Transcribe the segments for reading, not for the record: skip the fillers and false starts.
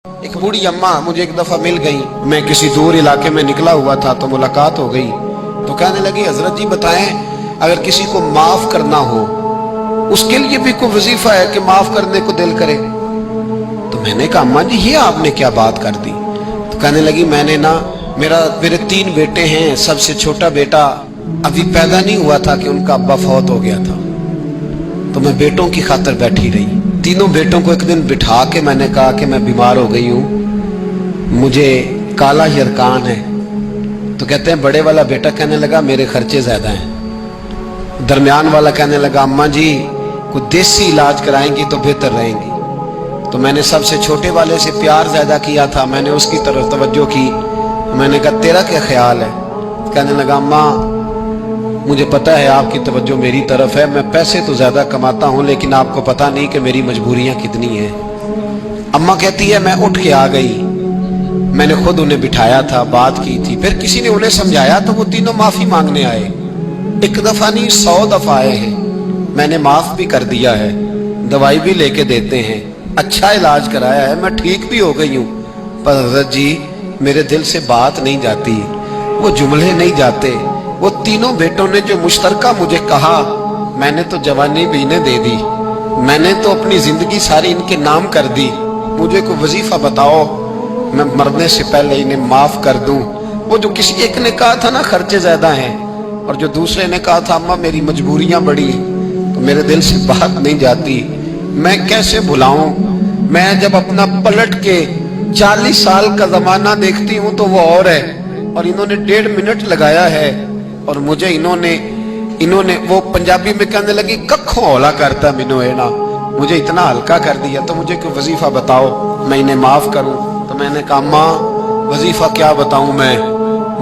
एक बूढ़ी अम्मा मुझे एक दफा मिल गई। मैं किसी दूर इलाके में निकला हुआ था तो मुलाकात हो गई। तो कहने लगी, हजरत जी बताएं, अगर किसी को माफ करना हो उसके लिए भी कोई वजीफा है कि माफ करने को दिल करे? तो मैंने कहा, अम्मा जी ये आपने क्या बात कर दी? तो कहने लगी, मैंने ना मेरे 3 बेटे हैं, सबसे छोटा बेटा अभी पैदा नहीं हुआ था कि उनका अब्बा फौत हो गया था। तो मैं बेटों की खातिर बैठी रही। तीनों बेटों को एक दिन बिठा के मैंने कहा कि मैं बीमार हो गई हूँ, मुझे काला यरकान है। तो कहते हैं बड़े वाला बेटा कहने लगा, मेरे खर्चे ज्यादा हैं। दरमियान वाला कहने लगा, अम्मा जी कोई देसी इलाज कराएंगी तो बेहतर रहेंगी। तो मैंने सबसे छोटे वाले से प्यार ज्यादा किया था, मैंने उसकी तरफ तवज्जो की। मैंने कहा, तेरा क्या ख्याल है? कहने लगा, अम्मा मुझे पता है आपकी तवज्जो मेरी तरफ है, मैं पैसे तो ज्यादा कमाता हूं लेकिन आपको पता नहीं कि मेरी मजबूरियां कितनी हैं। अम्मा कहती है, मैं उठ के आ गई, मैंने खुद उन्हें बिठाया था, बात की थी, फिर किसी ने उन्हें समझाया तो वो तीनों माफी मांगने आए। 1 दफा नहीं 100 दफा आए हैं। मैंने माफ भी कर दिया है, दवाई भी लेके देते हैं, अच्छा इलाज कराया है, मैं ठीक भी हो गई हूँ। पर हज़रत जी मेरे दिल से बात नहीं जाती, वो जुमले नहीं जाते। वो तीनों बेटों ने जो मुश्तरका मुझे कहा, मैंने तो जवानी भी इन्हें दे दी, मैंने तो अपनी जिंदगी सारी इनके नाम कर दी। मुझे कोई वजीफा बताओ, मैं मरने से पहले इन्हें माफ कर दूं। वो जो किसी एक ने कहा था ना खर्चे ज्यादा हैं, और जो दूसरे ने कहा था अम्मा मेरी मजबूरियां बड़ी, तो मेरे दिल से बात नहीं जाती। मैं कैसे भुलाऊं? मैं जब अपना पलट के 40 साल का जमाना देखती हूँ तो वो और है, और इन्होंने 1.5 मिनट लगाया है, और मुझे इन्होंने वो पंजाबी में कहने लगी, कखों हौला करता मिनो है ना, मुझे इतना हल्का कर दिया। तो मुझे कोई वजीफा बताओ मैं इन्हें माफ करूं। तो मैंने कहा, माँ वजीफा क्या बताऊं मैं,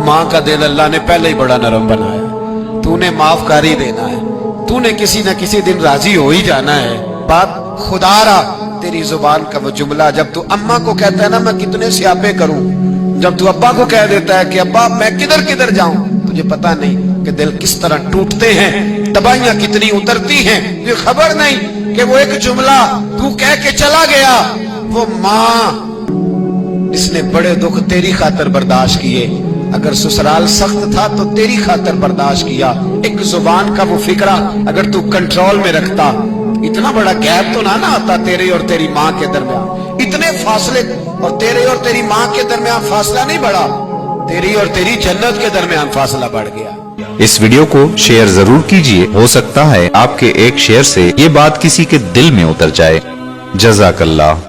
माँ का दिल अल्लाह ने पहले ही बड़ा नरम बनाया, तूने माफ कर ही देना है, तूने किसी न किसी दिन राजी हो ही जाना है। बात खुदारा तेरी जुबान का वो जुमला, जब तू अम्मा को कहता है ना मैं कितने स्यापे करूं, जब तू अब्बा को कह देता है कि अब्बा मैं किधर किधर जाऊं, तुझे पता नहीं कि दिल किस तरह टूटते हैं, दवाइयां कितनी उतरती हैं, तुझे खबर नहीं कि वो एक जुमला तू कह के चला गया, वो माँ इसने बड़े दुख तेरी खातिर बर्दाश्त किए। अगर ससुराल सख्त था तो तेरी खातिर बर्दाश्त किया। एक जुबान का वो फिक्रा अगर तू कंट्रोल में रखता, इतना बड़ा गैप तो ना आता तेरे और तेरी माँ के दरमियान। इतने फासले, और तेरे और तेरी माँ के दरमियान फासला नहीं बढ़ा, तेरी और तेरी जन्नत के दरमियान फासला बढ़ गया। इस वीडियो को शेयर जरूर कीजिए, हो सकता है आपके एक शेयर से ये बात किसी के दिल में उतर जाए। जज़ाकल्लाह।